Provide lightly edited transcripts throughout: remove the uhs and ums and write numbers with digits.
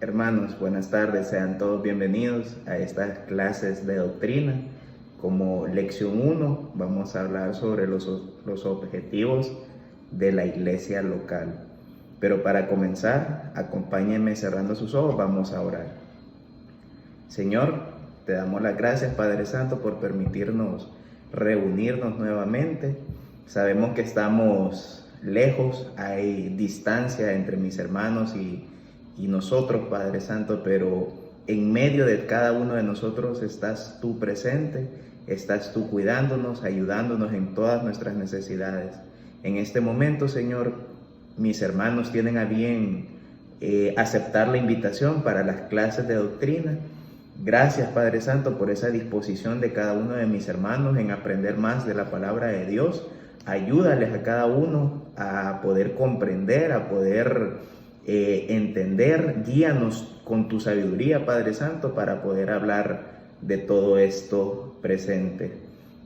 Hermanos, buenas tardes, sean todos bienvenidos a estas clases de doctrina. Como lección 1 vamos a hablar sobre los objetivos de la iglesia local. Pero para comenzar, acompáñenme cerrando sus ojos, vamos a orar. Señor, te damos las gracias, Padre Santo, por permitirnos reunirnos nuevamente. Sabemos que estamos lejos, hay distancia entre mis hermanos y nosotros, Padre Santo, pero en medio de cada uno de nosotros estás tú presente, estás tú cuidándonos, ayudándonos en todas nuestras necesidades. En este momento, Señor, mis hermanos tienen a bien aceptar la invitación para las clases de doctrina. Gracias, Padre Santo, por esa disposición de cada uno de mis hermanos en aprender más de la palabra de Dios. Ayúdales a cada uno a poder comprender, a poder entender. Guíanos con tu sabiduría, Padre Santo, para poder hablar de todo esto presente.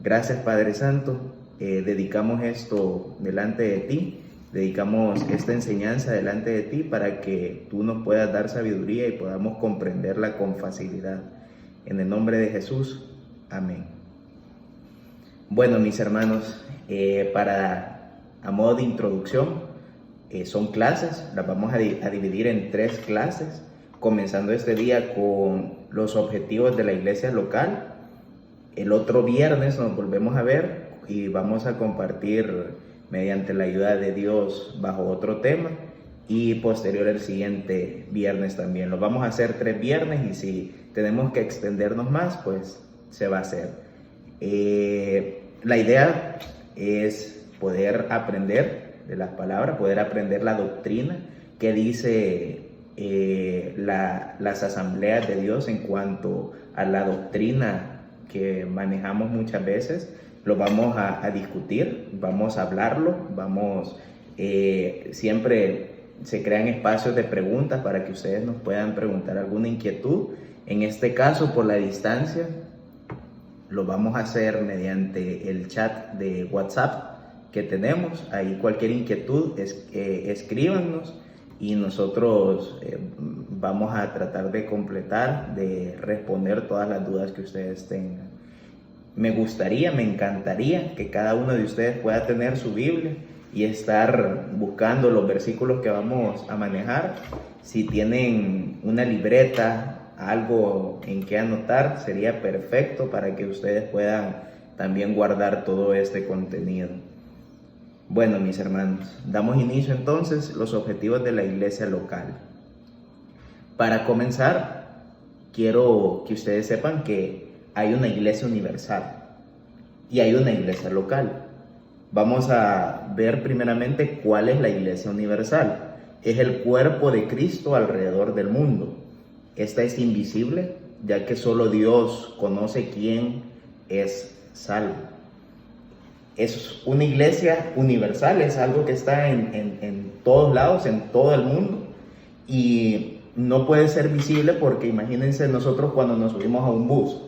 Gracias, Padre Santo. Dedicamos esto delante de ti. Dedicamos esta enseñanza delante de ti para que tú nos puedas dar sabiduría y podamos comprenderla con facilidad. En el nombre de Jesús, amén. Bueno, mis hermanos, a modo de introducción, son clases, las vamos a dividir en 3 clases, comenzando este día con los objetivos de la iglesia local. El otro viernes nos volvemos a ver y vamos a compartir mediante la ayuda de Dios bajo otro tema, y posterior el siguiente viernes también. Lo vamos a hacer 3 viernes y si tenemos que extendernos más, pues se va a hacer. La idea es poder aprender de las palabras, poder aprender la doctrina que dice las asambleas de Dios en cuanto a la doctrina que manejamos muchas veces. Lo vamos a discutir, vamos a hablarlo, siempre se crean espacios de preguntas para que ustedes nos puedan preguntar alguna inquietud. En este caso, por la distancia, lo vamos a hacer mediante el chat de WhatsApp que tenemos. Ahí cualquier inquietud, escríbanos y nosotros vamos a tratar de completar, de responder todas las dudas que ustedes tengan. Me encantaría que cada uno de ustedes pueda tener su Biblia y estar buscando los versículos que vamos a manejar. Si tienen una libreta, algo en que anotar, sería perfecto para que ustedes puedan también guardar todo este contenido. Bueno, mis hermanos, damos inicio entonces a los objetivos de la iglesia local. Para comenzar, quiero que ustedes sepan que hay una iglesia universal y hay una iglesia local. Vamos a ver primeramente cuál es la iglesia universal. Es el cuerpo de Cristo alrededor del mundo. Esta es invisible, ya que solo Dios conoce quién es salvo. Es una iglesia universal, es algo que está en todos lados, en todo el mundo, y no puede ser visible porque imagínense nosotros cuando nos subimos a un bus.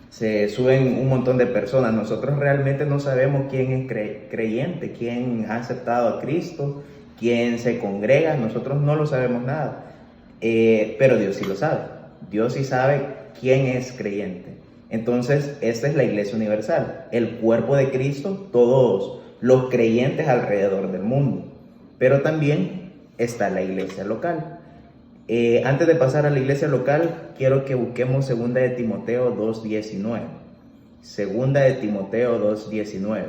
Se suben un montón de personas, nosotros realmente no sabemos quién es creyente, quién ha aceptado a Cristo, quién se congrega, nosotros no lo sabemos nada, pero Dios sí lo sabe, Dios sí sabe quién es creyente. Entonces, esta es la iglesia universal, el cuerpo de Cristo, todos los creyentes alrededor del mundo, pero también está la iglesia local. Antes de pasar a la iglesia local, quiero que busquemos 2 de Timoteo 2:19. 2 de Timoteo 2:19.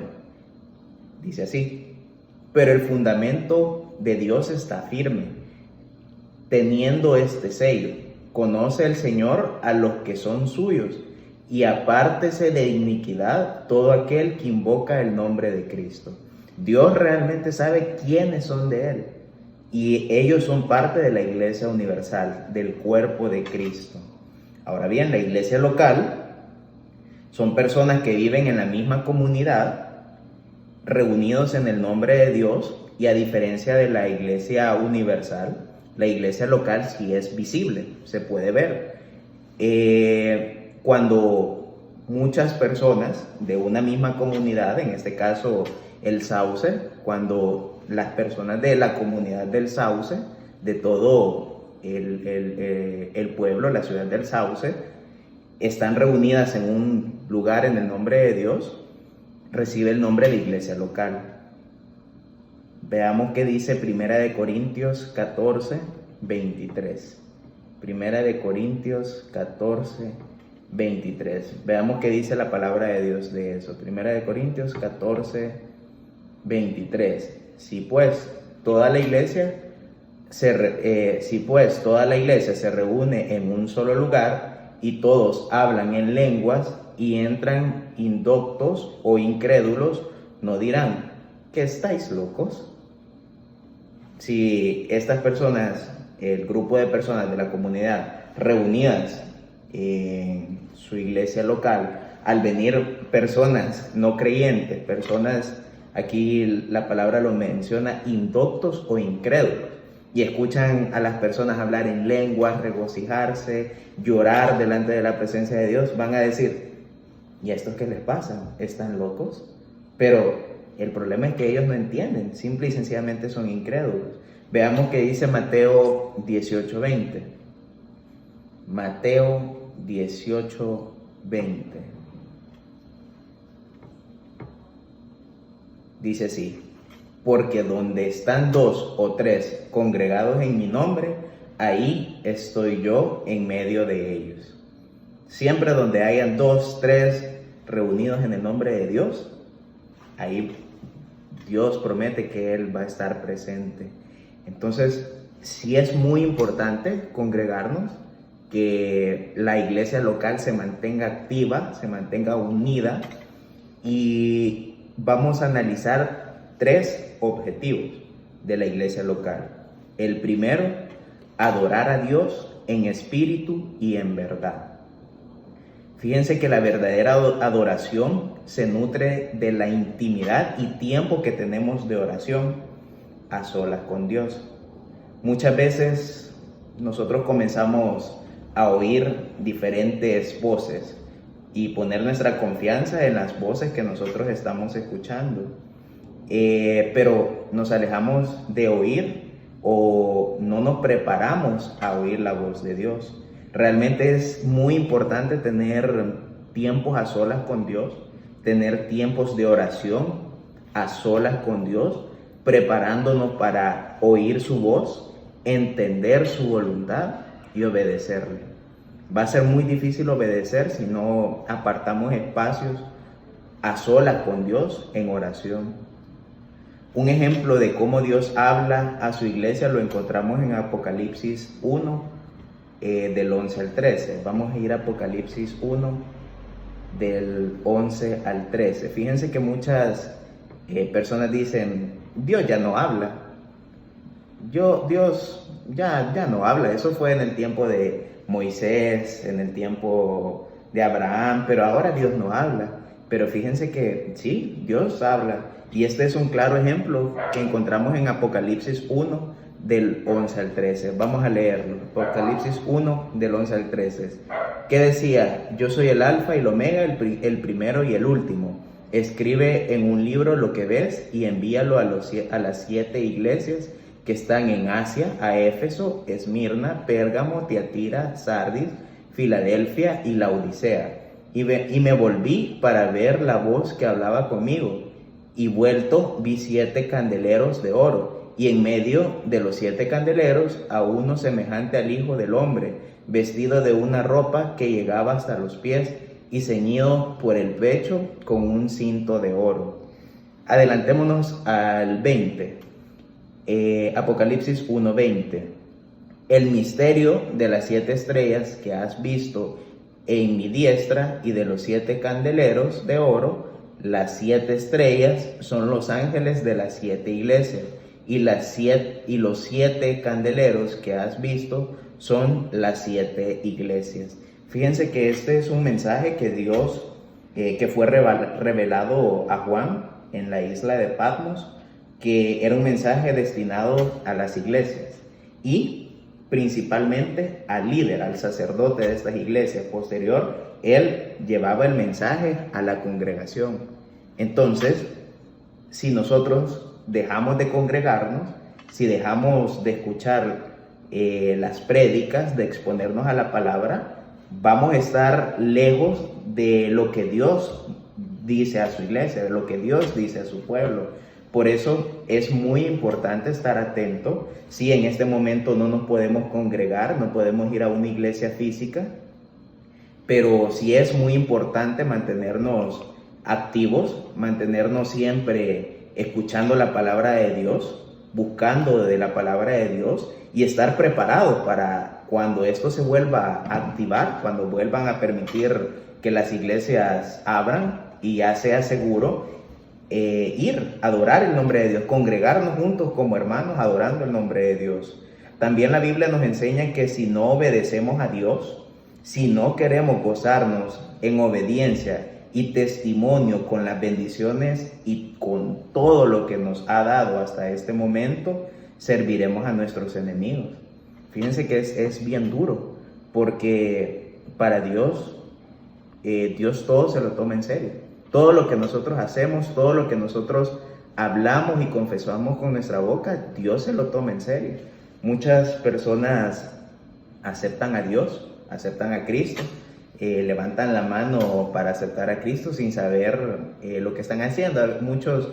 Dice así: pero el fundamento de Dios está firme, teniendo este sello: conoce el Señor a los que son suyos, y apártese de iniquidad todo aquel que invoca el nombre de Cristo. Dios realmente sabe quiénes son de Él. Y ellos son parte de la iglesia universal, del cuerpo de Cristo. Ahora bien, la iglesia local son personas que viven en la misma comunidad, reunidos en el nombre de Dios, y a diferencia de la iglesia universal, la iglesia local sí es visible, se puede ver. Cuando muchas personas de una misma comunidad, en este caso el Sauce, cuando las personas de la comunidad del Sauce, de todo el pueblo, la ciudad del Sauce, están reunidas en un lugar en el nombre de Dios, recibe el nombre de iglesia local. Veamos qué dice 1 Corintios 14, 23. 1 Corintios 14, 23. Veamos qué dice la palabra de Dios de eso. 1 Corintios 14, 23. Si pues toda la iglesia se reúne en un solo lugar y todos hablan en lenguas y entran indoctos o incrédulos, no dirán que estáis locos. Si estas personas, el grupo de personas de la comunidad reunidas en su iglesia local, al venir personas no creyentes, personas, aquí la palabra lo menciona, indoctos o incrédulos, y escuchan a las personas hablar en lenguas, regocijarse, llorar delante de la presencia de Dios, van a decir, ¿y a estos qué les pasa? ¿Están locos? Pero el problema es que ellos no entienden, simple y sencillamente son incrédulos. Veamos qué dice Mateo 18:20. Mateo 18:20. Dice así: porque donde están 2 o 3 congregados en mi nombre, ahí estoy yo en medio de ellos. Siempre donde hayan 2, 3 reunidos en el nombre de Dios, ahí Dios promete que Él va a estar presente. Entonces, sí es muy importante congregarnos, que la iglesia local se mantenga activa, se mantenga unida, y vamos a analizar 3 objetivos de la iglesia local. El primero, adorar a Dios en espíritu y en verdad. Fíjense que la verdadera adoración se nutre de la intimidad y tiempo que tenemos de oración a solas con Dios. Muchas veces nosotros comenzamos a oír diferentes voces y poner nuestra confianza en las voces que nosotros estamos escuchando. Pero nos alejamos de oír o no nos preparamos a oír la voz de Dios. Realmente es muy importante tener tiempos a solas con Dios, tener tiempos de oración a solas con Dios, preparándonos para oír su voz, entender su voluntad y obedecerle. Va a ser muy difícil obedecer si no apartamos espacios a solas con Dios en oración. Un ejemplo de cómo Dios habla a su iglesia lo encontramos en Apocalipsis 1, del 11 al 13. Vamos a ir a Apocalipsis 1, del 11 al 13. Fíjense que muchas personas dicen, Dios ya no habla. Dios ya no habla. Eso fue en el tiempo de Moisés, en el tiempo de Abraham, pero ahora Dios no habla. Pero fíjense que sí, Dios habla. Y este es un claro ejemplo que encontramos en Apocalipsis 1, del 11 al 13. Vamos a leerlo. Apocalipsis 1, del 11 al 13. ¿Qué decía? Yo soy el alfa y el omega, el primero y el último. Escribe en un libro lo que ves y envíalo a las 7 iglesias que están en Asia, a Éfeso, Esmirna, Pérgamo, Tiatira, Sardis, Filadelfia y Laodicea. Y me volví para ver la voz que hablaba conmigo. Y vuelto vi 7 candeleros de oro, y en medio de los 7 candeleros a uno semejante al Hijo del Hombre, vestido de una ropa que llegaba hasta los pies y ceñido por el pecho con un cinto de oro. Adelantémonos al 20. Apocalipsis 1:20. El misterio de las 7 estrellas que has visto en mi diestra y de los 7 candeleros de oro. Las 7 estrellas son los ángeles de las 7 iglesias, y los 7 candeleros que has visto son las 7 iglesias. Fíjense que este es un mensaje que Dios, que fue revelado a Juan en la isla de Patmos, que era un mensaje destinado a las iglesias y principalmente al líder, al sacerdote de estas iglesias. Posterior, él llevaba el mensaje a la congregación. Entonces, si nosotros dejamos de congregarnos, si dejamos de escuchar las prédicas, de exponernos a la palabra, vamos a estar lejos de lo que Dios dice a su iglesia, de lo que Dios dice a su pueblo. Por eso es muy importante estar atento. Si en este momento no nos podemos congregar, no podemos ir a una iglesia física, pero sí es muy importante mantenernos activos, mantenernos siempre escuchando la palabra de Dios, buscando de la palabra de Dios y estar preparados para cuando esto se vuelva a activar, cuando vuelvan a permitir que las iglesias abran y ya sea seguro, ir a adorar el nombre de Dios, congregarnos juntos como hermanos adorando el nombre de Dios. También la Biblia nos enseña que si no obedecemos a Dios, si no queremos gozarnos en obediencia y testimonio con las bendiciones y con todo lo que nos ha dado hasta este momento, serviremos a nuestros enemigos. Fíjense que es bien duro, porque para Dios, Dios todo se lo toma en serio. Todo lo que nosotros hacemos, todo lo que nosotros hablamos y confesamos con nuestra boca, Dios se lo toma en serio. Muchas personas aceptan a Dios, aceptan a Cristo, levantan la mano para aceptar a Cristo sin saber lo que están haciendo. Muchos,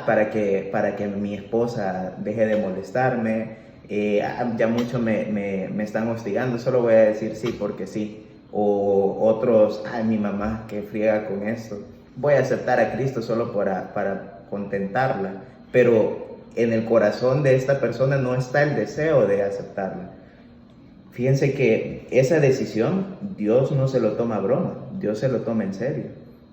para que mi esposa deje de molestarme, ya mucho me están hostigando, solo voy a decir sí porque sí. O otros, mi mamá que friega con esto, voy a aceptar a Cristo solo para contentarla, pero en el corazón de esta persona no está el deseo de aceptarla. Fíjense que esa decisión Dios no se lo toma a broma, Dios se lo toma en serio.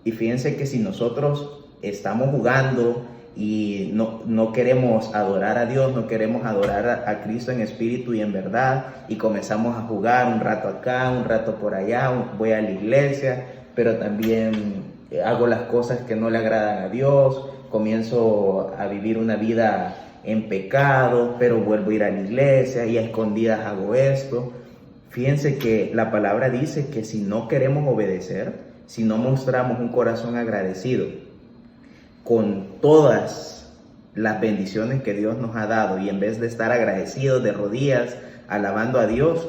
Y fíjense que si nosotros estamos jugando y no queremos adorar a Dios, no queremos adorar a Cristo en espíritu y en verdad, y comenzamos a jugar un rato acá, un rato por allá, voy a la iglesia, pero también hago las cosas que no le agradan a Dios, comienzo a vivir una vida en pecado, pero vuelvo a ir a la iglesia y a escondidas hago esto. Fíjense que la palabra dice que si no queremos obedecer, si no mostramos un corazón agradecido con todas las bendiciones que Dios nos ha dado, y en vez de estar agradecidos de rodillas alabando a Dios,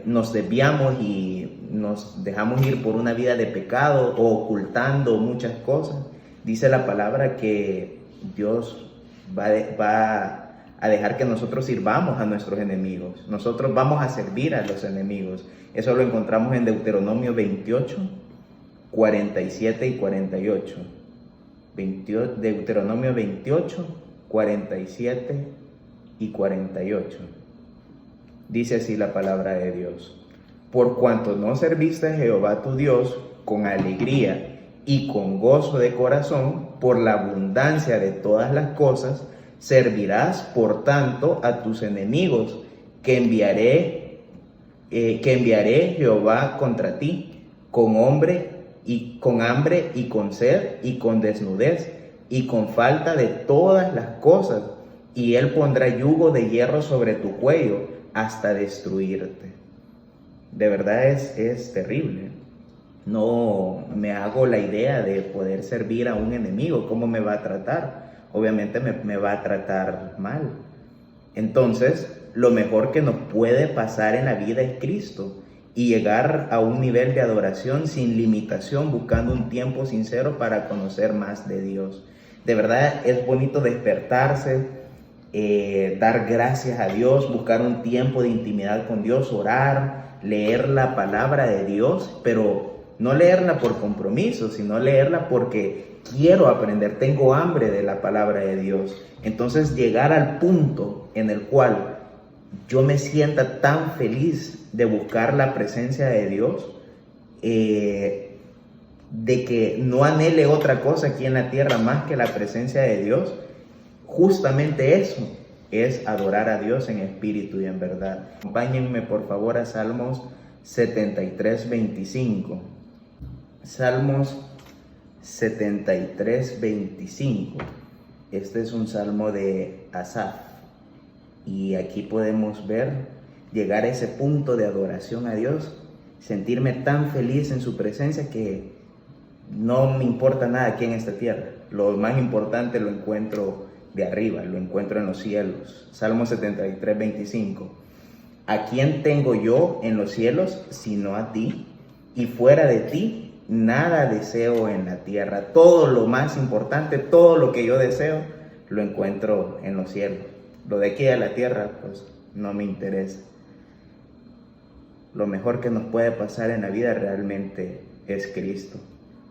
nos desviamos y nos dejamos ir por una vida de pecado o ocultando muchas cosas, dice la palabra que Dios va a dejar que nosotros sirvamos a nuestros enemigos. Nosotros vamos a servir a los enemigos. Eso lo encontramos en Deuteronomio 28, 47 y 48. Deuteronomio 28, 47 y 48. Dice así la palabra de Dios: por cuanto no serviste a Jehová tu Dios con alegría y con gozo de corazón, por la abundancia de todas las cosas, servirás por tanto a tus enemigos, que enviaré Jehová contra ti, con hambre y con sed y con desnudez y con falta de todas las cosas, y él pondrá yugo de hierro sobre tu cuello hasta destruirte. De verdad es terrible. No me hago la idea de poder servir a un enemigo. ¿Cómo me va a tratar? Obviamente me va a tratar mal. Entonces, lo mejor que nos puede pasar en la vida es Cristo, y llegar a un nivel de adoración sin limitación, buscando un tiempo sincero para conocer más de Dios. De verdad es bonito despertarse, dar gracias a Dios, buscar un tiempo de intimidad con Dios, orar, leer la palabra de Dios, pero no leerla por compromiso, sino leerla porque quiero aprender, tengo hambre de la palabra de Dios. Entonces llegar al punto en el cual yo me sienta tan feliz de buscar la presencia de Dios, de que no anhele otra cosa aquí en la tierra más que la presencia de Dios. Justamente eso es adorar a Dios en espíritu y en verdad. Acompáñenme por favor a Salmos 73, 25. Salmos 73, 25. Este es un salmo de Asaf. Y aquí podemos ver llegar a ese punto de adoración a Dios, sentirme tan feliz en su presencia que no me importa nada aquí en esta tierra. Lo más importante lo encuentro de arriba, lo encuentro en los cielos. Salmo 73, 25. ¿A quién tengo yo en los cielos sino a ti? Y fuera de ti nada deseo en la tierra. Todo lo más importante, todo lo que yo deseo, lo encuentro en los cielos. Lo de aquí a la tierra, pues no me interesa. Lo mejor que nos puede pasar en la vida realmente es Cristo.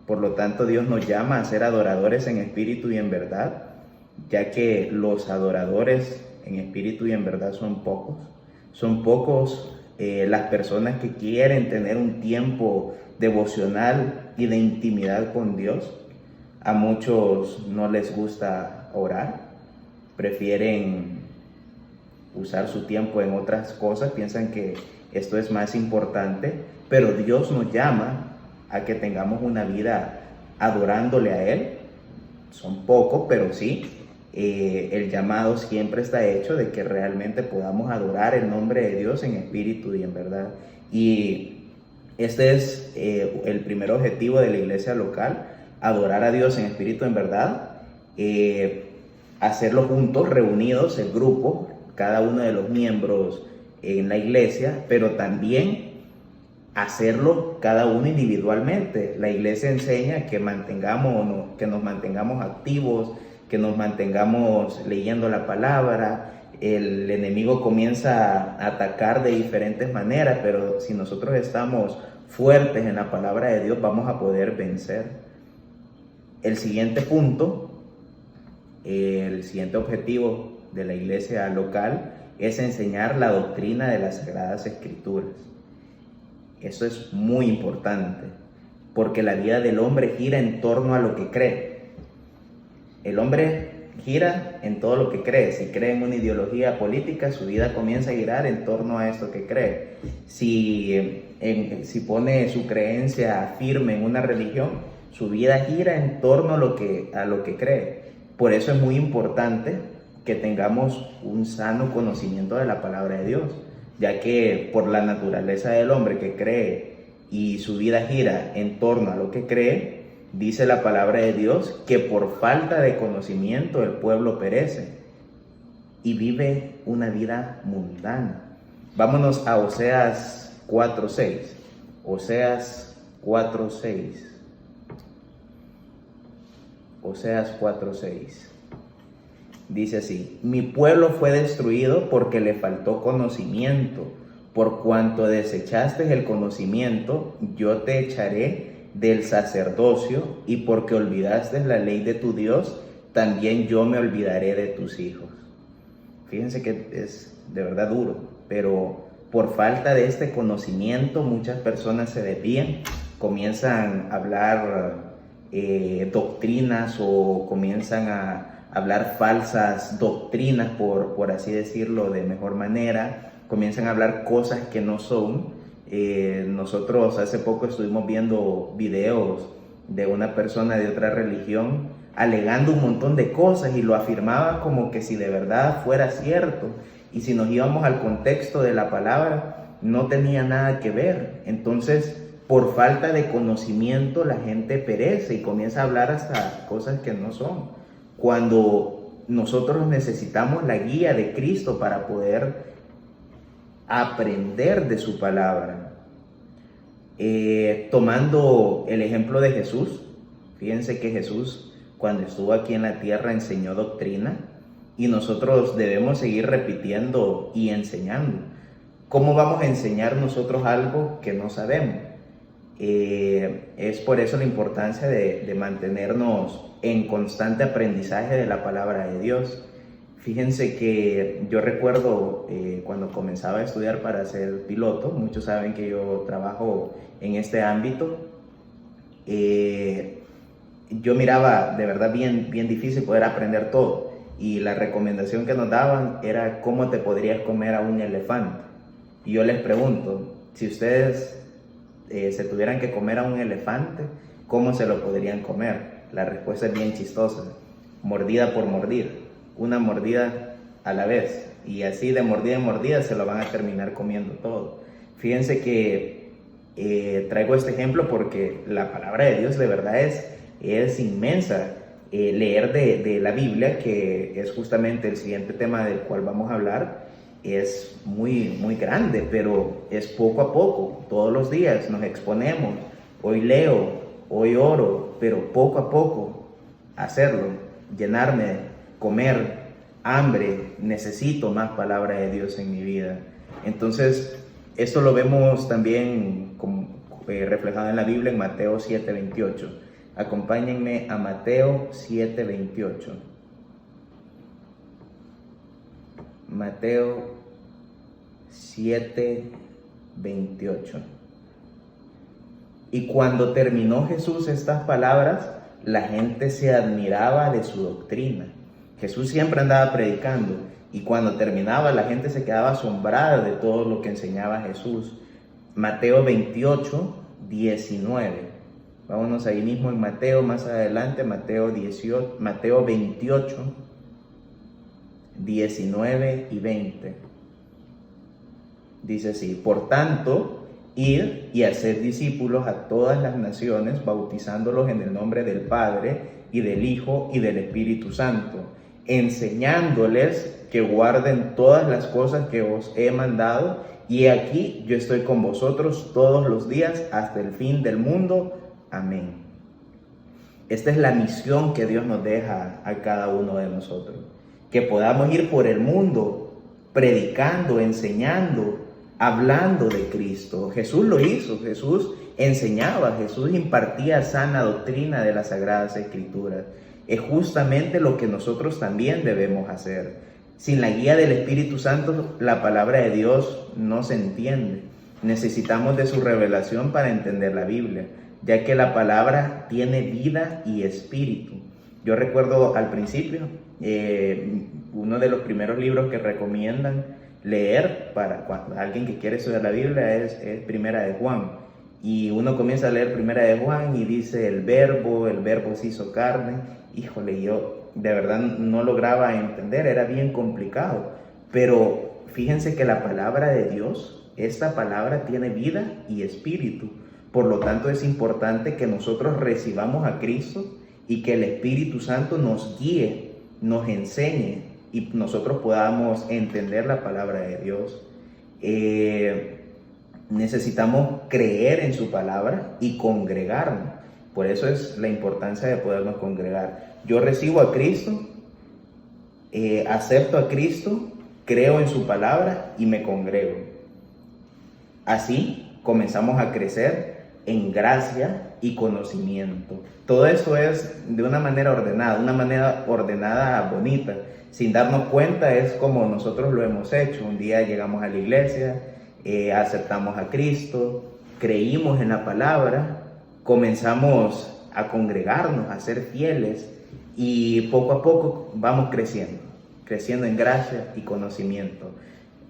Por lo tanto, Dios nos llama a ser adoradores en espíritu y en verdad, ya que los adoradores en espíritu y en verdad son pocos. Son pocos las personas que quieren tener un tiempo devocional y de intimidad con Dios. A muchos no les gusta orar, prefieren usar su tiempo en otras cosas, piensan que esto es más importante, pero Dios nos llama a que tengamos una vida adorándole a Él. Son pocos, pero sí, el llamado siempre está hecho de que realmente podamos adorar el nombre de Dios en espíritu y en verdad. Y este es el primer objetivo de la iglesia local, adorar a Dios en espíritu y en verdad, hacerlo juntos, reunidos, el grupo, cada uno de los miembros en la iglesia, pero también hacerlo cada uno individualmente. La iglesia enseña que nos mantengamos activos, que nos mantengamos leyendo la palabra. El enemigo comienza a atacar de diferentes maneras, pero si nosotros estamos fuertes en la palabra de Dios, vamos a poder vencer. El siguiente punto, el siguiente objetivo de la iglesia local es enseñar la doctrina de las Sagradas Escrituras. Eso es muy importante, porque la vida del hombre gira en torno a lo que cree. El hombre gira en todo lo que cree. Si cree en una ideología política, su vida comienza a girar en torno a eso que cree. Si pone su creencia firme en una religión, su vida gira en torno a lo que cree. Por eso es muy importante que tengamos un sano conocimiento de la palabra de Dios, ya que por la naturaleza del hombre que cree y su vida gira en torno a lo que cree, dice la palabra de Dios que por falta de conocimiento el pueblo perece y vive una vida mundana. Vámonos a Oseas 4:6. Oseas 4:6. Oseas 4:6. Dice así: mi pueblo fue destruido porque le faltó conocimiento. Por cuanto desechaste el conocimiento, yo te echaré del sacerdocio, y porque olvidaste la ley de tu Dios, también yo me olvidaré de tus hijos. Fíjense que es de verdad duro, pero por falta de este conocimiento muchas personas se desvían, comienzan a hablar doctrinas o comienzan a hablar falsas doctrinas, por así decirlo de mejor manera, comienzan a hablar cosas que no son. Nosotros hace poco estuvimos viendo videos de una persona de otra religión alegando un montón de cosas y lo afirmaba como que si de verdad fuera cierto, y si nos íbamos al contexto de la palabra no tenía nada que ver. Entonces, por falta de conocimiento la gente perece y comienza a hablar hasta cosas que no son, cuando nosotros necesitamos la guía de Cristo para poder aprender de su palabra. Tomando el ejemplo de Jesús, fíjense que Jesús cuando estuvo aquí en la tierra enseñó doctrina, y nosotros debemos seguir repitiendo y enseñando. ¿Cómo vamos a enseñar nosotros algo que no sabemos? Es por eso la importancia de mantenernos en constante aprendizaje de la palabra de Dios. Fíjense que yo recuerdo cuando comenzaba a estudiar para ser piloto, muchos saben que yo trabajo en este ámbito, yo miraba de verdad bien difícil poder aprender todo, y la recomendación que nos daban era cómo te podrías comer a un elefante. Y yo les pregunto, si ustedes se tuvieran que comer a un elefante, ¿cómo se lo podrían comer? La respuesta es bien chistosa: mordida por mordida, una mordida a la vez, y así de mordida en mordida se lo van a terminar comiendo todo. Fíjense que traigo este ejemplo porque la palabra de Dios de verdad es inmensa. leer de la Biblia, que es justamente el siguiente tema del cual vamos a hablar, es muy grande, pero es poco a poco. Todos los días nos exponemos. Hoy leo, hoy oro, pero poco a poco hacerlo, llenarme, comer, hambre, necesito más palabra de Dios en mi vida. Entonces, esto lo vemos también reflejado en la Biblia en Mateo 7:28. Acompáñenme a Mateo 7:28. Mateo 7:28. Y cuando terminó Jesús estas palabras, la gente se admiraba de su doctrina. Jesús siempre andaba predicando, y cuando terminaba la gente se quedaba asombrada de todo lo que enseñaba Jesús. Mateo 28:19. Vámonos ahí mismo en Mateo, más adelante, Mateo 28, 19 y 20. Dice así: por tanto, id y haced discípulos a todas las naciones, bautizándolos en el nombre del Padre, y del Hijo, y del Espíritu Santo, enseñándoles que guarden todas las cosas que os he mandado, y aquí yo estoy con vosotros todos los días hasta el fin del mundo. Amén. Esta es la misión que Dios nos deja a cada uno de nosotros, que podamos ir por el mundo predicando, enseñando, hablando de Cristo. Jesús lo hizo, Jesús enseñaba, Jesús impartía sana doctrina de las Sagradas Escrituras. Es justamente lo que nosotros también debemos hacer. Sin la guía del Espíritu Santo, la palabra de Dios no se entiende. Necesitamos de su revelación para entender la Biblia, ya que la palabra tiene vida y espíritu. Yo recuerdo al principio, uno de los primeros libros que recomiendan leer para alguien que quiere estudiar la Biblia es Primera de Juan. Y uno comienza a leer Primera de Juan y dice el verbo se hizo carne. Híjole, yo de verdad no lograba entender, era bien complicado. Pero fíjense que la palabra de Dios, esta palabra tiene vida y espíritu. Por lo tanto, es importante que nosotros recibamos a Cristo y que el Espíritu Santo nos guíe, nos enseñe y nosotros podamos entender la palabra de Dios. Necesitamos creer en su palabra y congregarnos. Por eso es la importancia de podernos congregar. Yo recibo a Cristo, acepto a Cristo, creo en su palabra y me congrego. Así comenzamos a crecer en gracia y conocimiento. Todo eso es de una manera ordenada bonita. Sin darnos cuenta es como nosotros lo hemos hecho. Un día llegamos a la iglesia, aceptamos a Cristo, creímos en la palabra, comenzamos a congregarnos, a ser fieles y poco a poco vamos creciendo en gracia y conocimiento.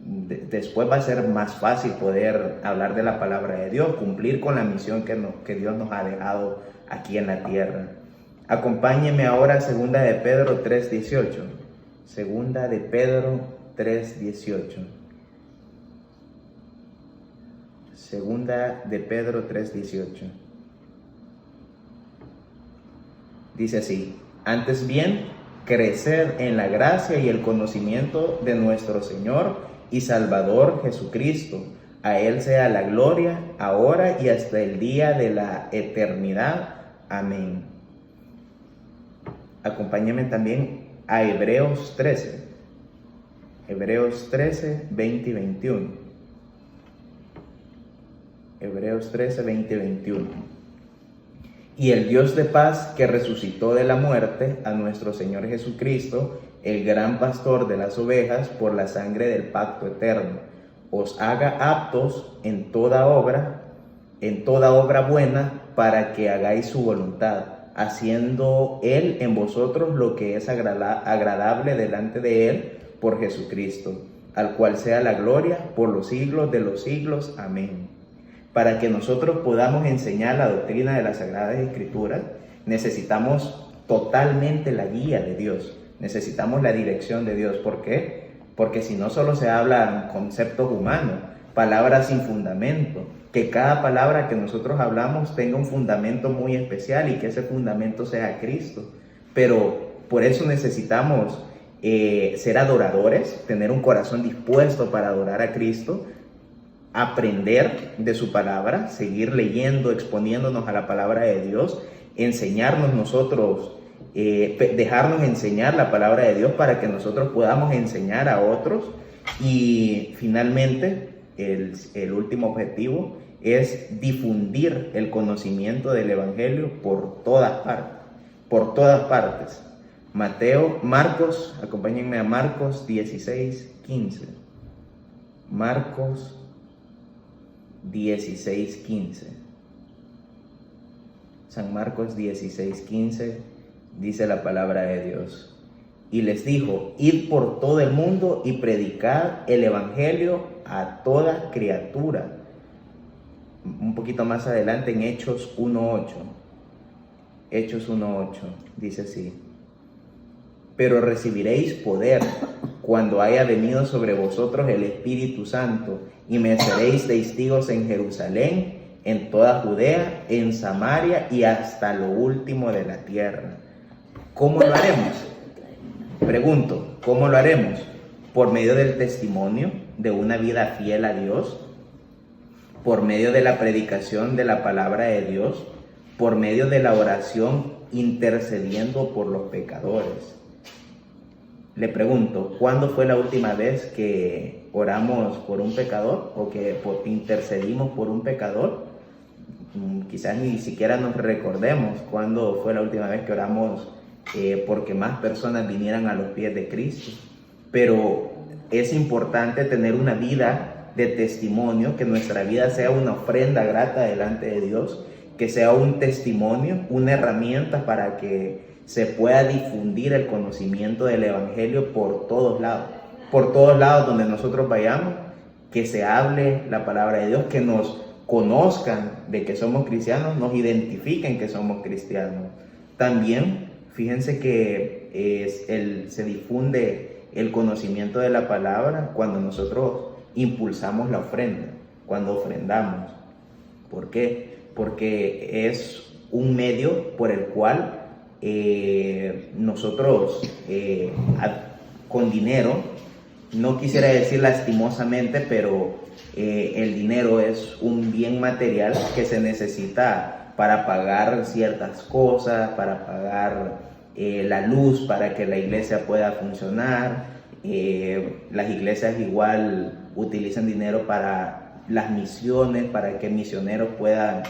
Después va a ser más fácil poder hablar de la palabra de Dios, cumplir con la misión que Dios nos ha dejado aquí en la tierra. Acompáñeme ahora a 2 de Pedro 3:18. 2 de Pedro 3:18. 2 de Pedro 3:18. Dice así: antes bien, crecer en la gracia y el conocimiento de nuestro Señor y Salvador Jesucristo. A Él sea la gloria, ahora y hasta el día de la eternidad. Amén. Acompáñame también a Hebreos 13. Hebreos 13, 20 y 21. Hebreos 13, 20 y 21. Y el Dios de paz, que resucitó de la muerte a nuestro Señor Jesucristo, el gran pastor de las ovejas, por la sangre del pacto eterno, os haga aptos en toda obra buena, para que hagáis su voluntad, haciendo Él en vosotros lo que es agradable delante de Él, por Jesucristo, al cual sea la gloria por los siglos de los siglos. Amén. Para que nosotros podamos enseñar la doctrina de las Sagradas Escrituras, necesitamos totalmente la guía de Dios. Necesitamos la dirección de Dios. ¿Por qué? Porque si no, solo se hablan conceptos humanos, palabras sin fundamento. Que cada palabra que nosotros hablamos tenga un fundamento muy especial y que ese fundamento sea Cristo. pero por eso necesitamos ser adoradores, tener un corazón dispuesto para adorar a Cristo, aprender de su palabra, seguir leyendo, exponiéndonos a la palabra de Dios, enseñarnos nosotros, dejarnos enseñar la palabra de Dios para que nosotros podamos enseñar a otros. Y finalmente, el último objetivo es difundir el conocimiento del Evangelio por todas partes, por todas partes. Marcos, acompáñenme a Marcos 16:15. Marcos 16:15. San Marcos 16:15 dice la palabra de Dios. Y les dijo: id por todo el mundo y predicad el evangelio a toda criatura. Un poquito más adelante en Hechos 1:8. Hechos 1:8 dice así: pero recibiréis poder cuando haya venido sobre vosotros el Espíritu Santo, y me seréis testigos en Jerusalén, en toda Judea, en Samaria y hasta lo último de la tierra. ¿Cómo lo haremos? Pregunto, ¿cómo lo haremos? Por medio del testimonio, de una vida fiel a Dios, por medio de la predicación de la palabra de Dios, por medio de la oración intercediendo por los pecadores. Le pregunto, ¿cuándo fue la última vez que oramos por un pecador o que intercedimos por un pecador? Quizás ni siquiera nos recordemos cuándo fue la última vez que oramos porque más personas vinieran a los pies de Cristo. Pero es importante tener una vida de testimonio, que nuestra vida sea una ofrenda grata delante de Dios, que sea un testimonio, una herramienta para que se pueda difundir el conocimiento del Evangelio por todos lados donde nosotros vayamos, que se hable la palabra de Dios, que nos conozcan de que somos cristianos, nos identifiquen que somos cristianos. También, fíjense que se difunde el conocimiento de la palabra cuando nosotros impulsamos la ofrenda, cuando ofrendamos. ¿Por qué? Porque es un medio por el cual nosotros con dinero, no quisiera decir lastimosamente, pero el dinero es un bien material que se necesita para pagar ciertas cosas, para pagar la luz, para que la iglesia pueda funcionar. Las iglesias igual utilizan dinero para las misiones, para que misioneros puedan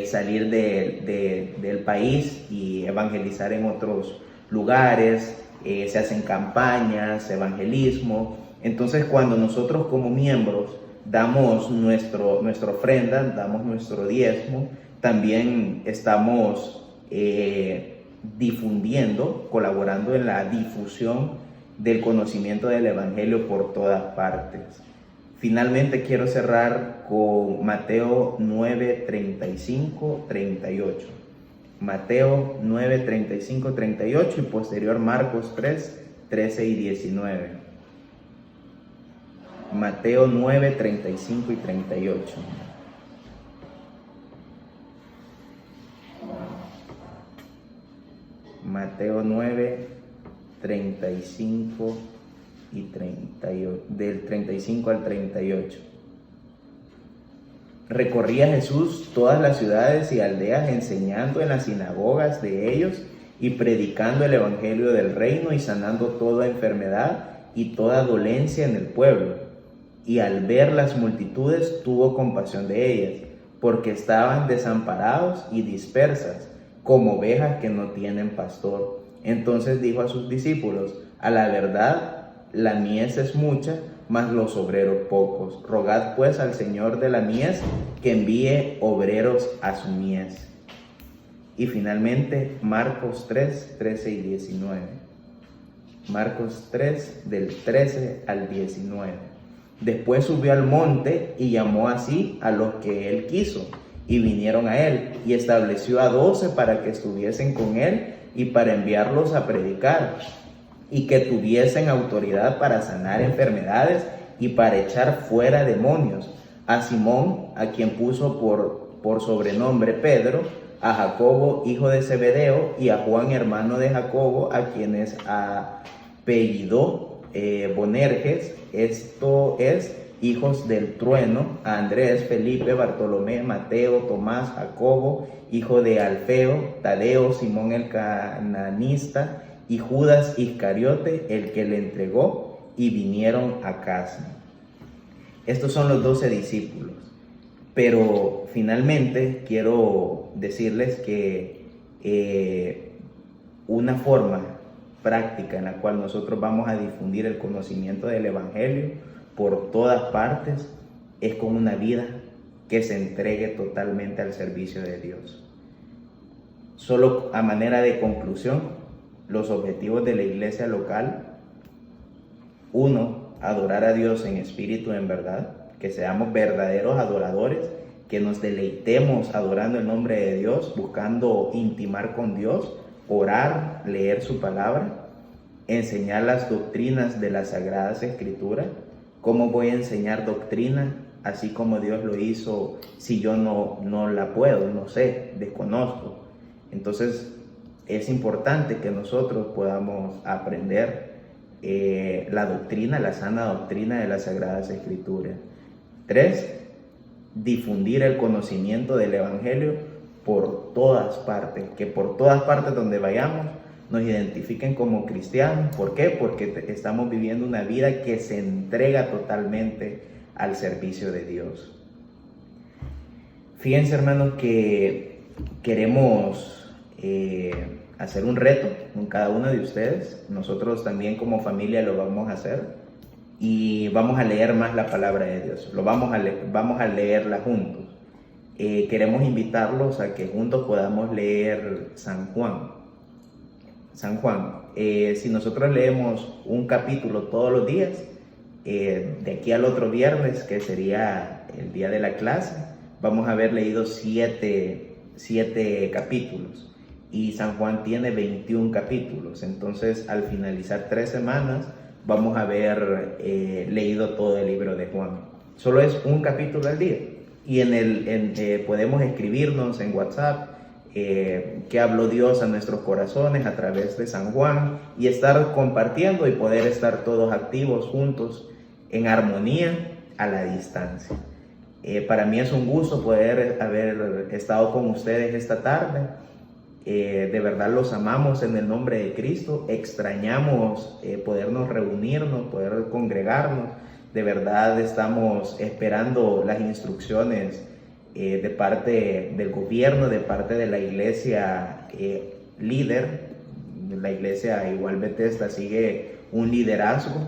salir del país y evangelizar en otros lugares. Se hacen campañas, evangelismo. Entonces, cuando nosotros como miembros damos nuestra ofrenda, damos nuestro diezmo, también estamos difundiendo, colaborando en la difusión del conocimiento del Evangelio por todas partes. Finalmente quiero cerrar con Mateo 9:35, 38. Mateo 9:35, 38 y posterior Marcos 3:13 y 19. Mateo 9:35 y 38. Mateo 9:35 y 38, del 35 al 38. Recorría Jesús todas las ciudades y aldeas, enseñando en las sinagogas de ellos y predicando el evangelio del reino y sanando toda enfermedad y toda dolencia en el pueblo. Y al ver las multitudes tuvo compasión de ellas, porque estaban desamparados y dispersas, como ovejas que no tienen pastor. Entonces dijo a sus discípulos: a la verdad, la mies es mucha, mas los obreros pocos. Rogad pues al Señor de la mies que envíe obreros a su mies. Y finalmente Marcos 3:13 y 19. Marcos 3, del 13 al 19. Después subió al monte y llamó así a los que él quiso, y vinieron a él, y estableció a 12 para que estuviesen con él y para enviarlos a predicar, y que tuviesen autoridad para sanar enfermedades y para echar fuera demonios. A Simón, a quien puso por sobrenombre Pedro, a Jacobo, hijo de Zebedeo, y a Juan, hermano de Jacobo, a quienes apellidó Bonerges, esto es, hijos del trueno, a Andrés, Felipe, Bartolomé, Mateo, Tomás, Jacobo, hijo de Alfeo, Tadeo, Simón el cananista, y Judas Iscariote, el que le entregó, y vinieron a casa. Estos son los 12 discípulos. Pero finalmente quiero decirles que una forma práctica en la cual nosotros vamos a difundir el conocimiento del Evangelio por todas partes es con una vida que se entregue totalmente al servicio de Dios. Solo a manera de conclusión, los objetivos de la iglesia local: 1, adorar a Dios en espíritu y en verdad, que seamos verdaderos adoradores, que nos deleitemos adorando el nombre de Dios, buscando intimar con Dios, orar, leer su palabra, enseñar las doctrinas de las Sagradas Escrituras. ¿Cómo voy a enseñar doctrina así como Dios lo hizo si yo no la puedo, no sé, desconozco? Entonces es importante que nosotros podamos aprender la doctrina, la sana doctrina de las Sagradas Escrituras. 3, difundir el conocimiento del Evangelio por todas partes, que por todas partes donde vayamos nos identifiquen como cristianos. ¿Por qué? Porque estamos viviendo una vida que se entrega totalmente al servicio de Dios. Fíjense, hermanos, que queremos hacer un reto con cada uno de ustedes. Nosotros también como familia lo vamos a hacer y vamos a leer más la palabra de Dios. Vamos a leerla juntos. Queremos invitarlos a que juntos podamos leer San Juan. Si nosotros leemos un capítulo todos los días, de aquí al otro viernes, que sería el día de la clase, vamos a haber leído 7 capítulos. Y San Juan tiene 21 capítulos. Entonces, al finalizar 3 semanas, vamos a haber leído todo el libro de Juan. Solo es un capítulo al día. Y podemos escribirnos en WhatsApp qué habló Dios a nuestros corazones a través de San Juan, y estar compartiendo y poder estar todos activos juntos en armonía a la distancia. Para mí es un gusto poder haber estado con ustedes esta tarde. De verdad los amamos en el nombre de Cristo. Extrañamos podernos reunirnos, poder congregarnos. De verdad estamos esperando las instrucciones de parte del gobierno, de parte de la iglesia líder. La iglesia igual Bethesda sigue un liderazgo.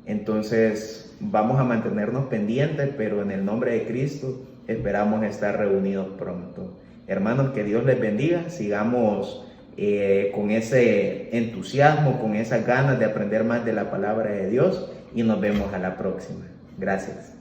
Entonces vamos a mantenernos pendientes, pero en el nombre de Cristo esperamos estar reunidos pronto. Hermanos, que Dios les bendiga. Sigamos con ese entusiasmo, con esas ganas de aprender más de la palabra de Dios, y nos vemos a la próxima. Gracias.